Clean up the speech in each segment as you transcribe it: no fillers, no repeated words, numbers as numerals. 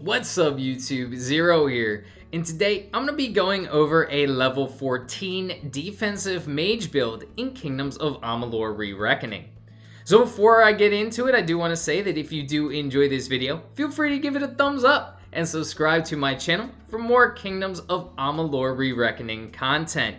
What's up YouTube, Zero here, and today I'm going to be going over a level 14 defensive mage build in Kingdoms of Amaulr Re-Reckoning. So before I get into it, I do want to say that if you do enjoy this video, feel free to give it a thumbs up and subscribe to my channel for more Kingdoms of Amaulr Re-Reckoning content.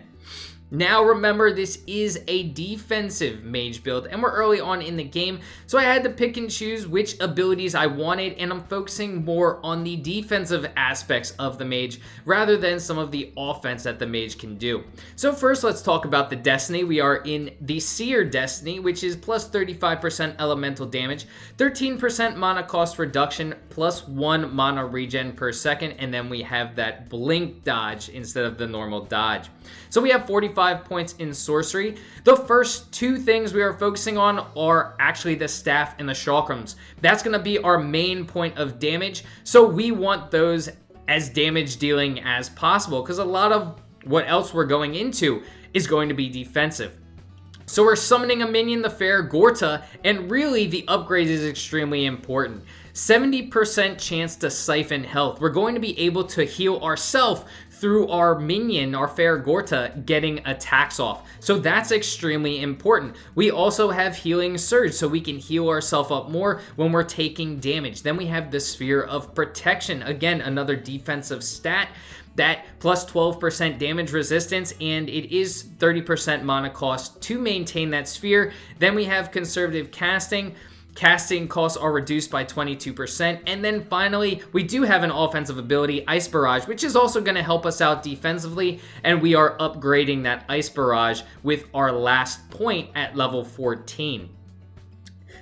Now remember, this is a defensive mage build and we're early on in the game, so I had to pick and choose which abilities I wanted, and I'm focusing more on the defensive aspects of the mage rather than some of the offense that the mage can do. So first, let's talk about the destiny. We are in the Seer destiny, which is plus 35% elemental damage, 13% mana cost reduction, plus 1 mana regen per second, and then we have that blink dodge instead of the normal dodge. So we have 45 points in sorcery. The first two things we are focusing on are actually the staff and the chakrams. That's going to be our main point of damage, so we want those as damage dealing as possible, because a lot of what else we're going into is going to be defensive. So we're summoning a minion, the Fair Gorta, and really the upgrade is extremely important. 70% chance to siphon health. We're going to be able to heal ourselves through our minion, our Fair Gorta, getting attacks off. So that's extremely important. We also have Healing Surge, so we can heal ourselves up more when we're taking damage. Then we have the Sphere of Protection. Again, another defensive stat. That plus 12% damage resistance, and it is 30% mana cost to maintain that sphere. Then we have Conservative Casting. Casting costs are reduced by 22%. And then finally, we do have an offensive ability, Ice Barrage, which is also going to help us out defensively. And we are upgrading that Ice Barrage with our last point at level 14.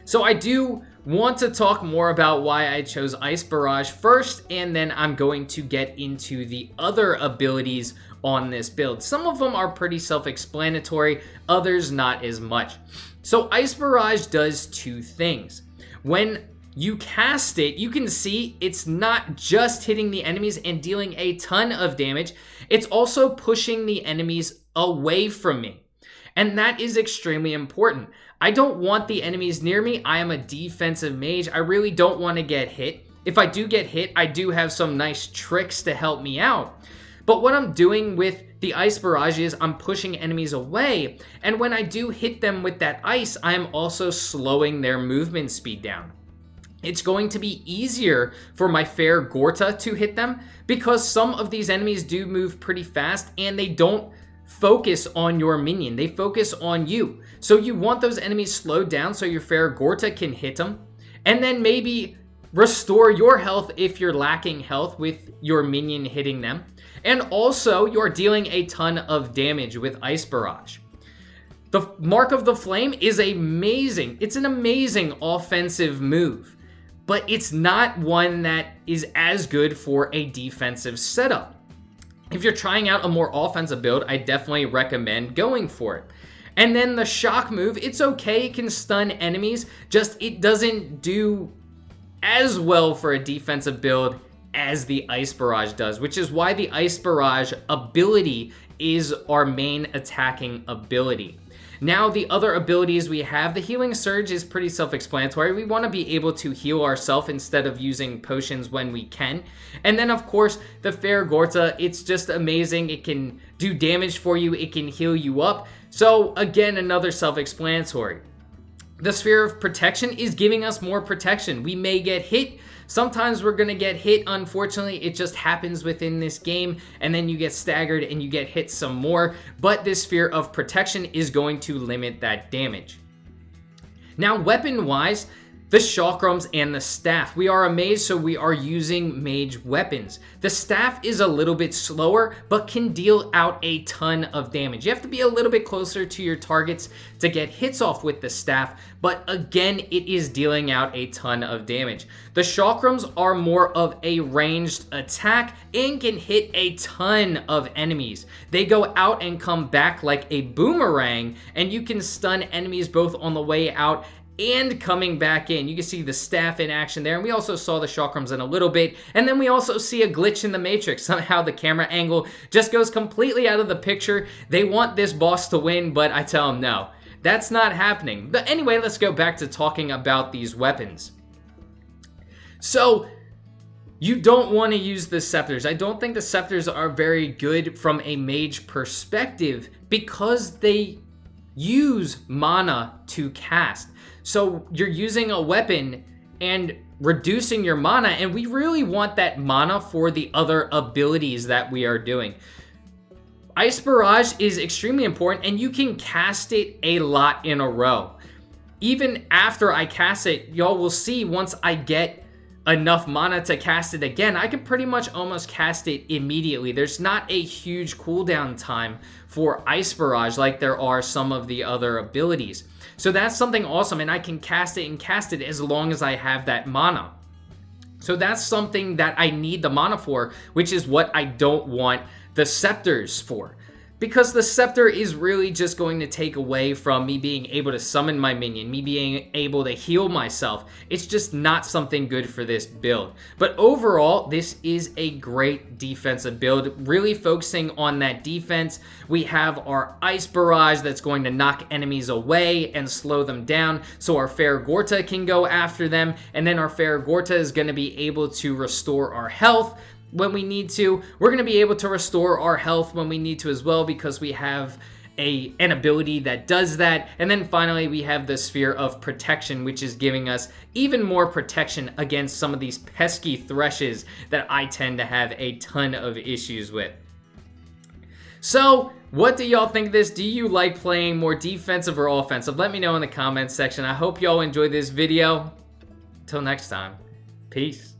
So I do want to talk more about why I chose Ice Barrage first, and then I'm going to get into the other abilities on this build. Some of them are pretty self-explanatory, others not as much. So Ice Barrage does two things. When you cast it, you can see it's not just hitting the enemies and dealing a ton of damage, it's also pushing the enemies away from me. And that is extremely important. I don't want the enemies near me. I am a defensive mage. I really don't want to get hit. If I do get hit, I do have some nice tricks to help me out. But what I'm doing with the Ice Barrage is I'm pushing enemies away. And when I do hit them with that ice, I am also slowing their movement speed down. It's going to be easier for my Fair Gorta to hit them because some of these enemies do move pretty fast and they don't focus on your minion. They focus on you. So you want those enemies slowed down so your Fair Gorta can hit them, and then maybe restore your health if you're lacking health with your minion hitting them. And also, you're dealing a ton of damage with Ice Barrage. The Mark of the Flame is amazing. It's an amazing offensive move, but it's not one that is as good for a defensive setup. If you're trying out a more offensive build, I definitely recommend going for it. And then the shock move, it's okay, it can stun enemies, just it doesn't do as well for a defensive build as the Ice Barrage does, which is why the Ice Barrage ability is our main attacking ability. Now, the other abilities we have, the Healing Surge is pretty self-explanatory. We want to be able to heal ourselves instead of using potions when we can. And then, of course, the Fair Gorta, it's just amazing. It can do damage for you. It can heal you up. So, again, another self-explanatory. The Sphere of Protection is giving us more protection. We may get hit. Sometimes we're going to get hit, unfortunately. It just happens within this game, and then you get staggered and you get hit some more. But this Sphere of Protection is going to limit that damage. Now, weapon-wise, the chakrams and the staff. We are a mage, so we are using mage weapons. The staff is a little bit slower, but can deal out a ton of damage. You have to be a little bit closer to your targets to get hits off with the staff, but again, it is dealing out a ton of damage. The chakrams are more of a ranged attack and can hit a ton of enemies. They go out and come back like a boomerang, and you can stun enemies both on the way out and coming back in. You can see the staff in action there, and we also saw the chakrams in a little bit, and then we also see a glitch in the Matrix. Somehow the camera angle just goes completely out of the picture. They want this boss to win, but I tell them no. That's not happening. But anyway, let's go back to talking about these weapons. So You don't want to use the scepters. I don't think the scepters are very good from a mage perspective because they use mana to cast. So you're using a weapon and reducing your mana, and we really want that mana for the other abilities that we are doing. Ice Barrage is extremely important, and you can cast it a lot in a row. Even after I cast it, y'all will see once I get enough mana to cast it again, I can pretty much almost cast it immediately. There's not a huge cooldown time for Ice Barrage like there are some of the other abilities. So that's something awesome, and I can cast it as long as I have that mana. So that's something that I need the mana for, which is what I don't want the scepters for. Because the scepter is really just going to take away from me being able to summon my minion, me being able to heal myself. It's just not something good for this build. But overall, this is a great defensive build, really focusing on that defense. We have our Ice Barrage that's going to knock enemies away and slow them down, so our Ferragorta can go after them, and then our Ferragorta is going to be able to restore our health when we need to. We're going to be able to restore our health when we need to as well, because we have an ability that does that. And then finally, we have the Sphere of Protection, which is giving us even more protection against some of these pesky threshes that I tend to have a ton of issues with. So, what do y'all think of this? Do you like playing more defensive or offensive? Let me know in the comments section. I hope y'all enjoyed this video. Till next time, peace.